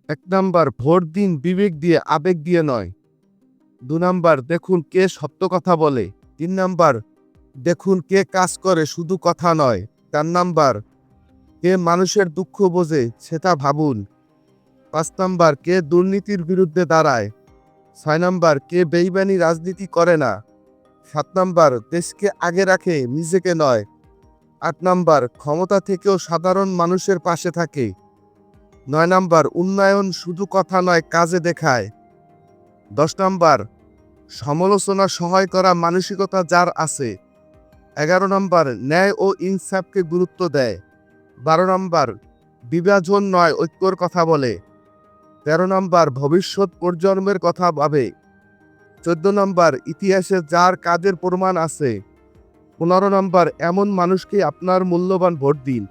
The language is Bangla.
এক নাম্বার, ভোট দিন বিবেক দিয়ে, আবেগ দিয়ে নয়। ২ নাম্বার, দেখুন কে সত্য কথা বলে। ৩ নাম্বার, দেখুন কে কাজ করে, শুধু কথা নয়। ৪ নাম্বার, কে মানুষের দুঃখ বোঝে সেটা ভাবুন। ৫ নাম্বার, কে দুর্নীতির বিরুদ্ধে দাঁড়ায়। ৬ নাম্বার, কে বেইমানি রাজনীতি করে না। ৭ নাম্বার, দেশকে আগে রাখে, নিজেকে নয়। ৮ নাম্বার, ক্ষমতা থেকেও সাধারণ মানুষের পাশে থাকে। ৯ নাম্বার, উন্নয়ন শুধু কথা নয়, কাজে দেখায়। ১০ নাম্বার, সমালোচনা সহায় করা মানসিকতা যার আছে। ১১ নাম্বার, ন্যায় ও ইনসাফকে গুরুত্ব দেয়। ১২ নাম্বার, বিভাজন নয়, ঐক্যর কথা বলে। ১৩ নাম্বার, ভবিষ্যৎ প্রজন্মের কথা ভাবে। ১৪ নাম্বার, ইতিহাসে যার কাজের প্রমাণ আছে। ১৫ নাম্বার, এমন মানুষকে আপনার মূল্যবান ভোট দিন।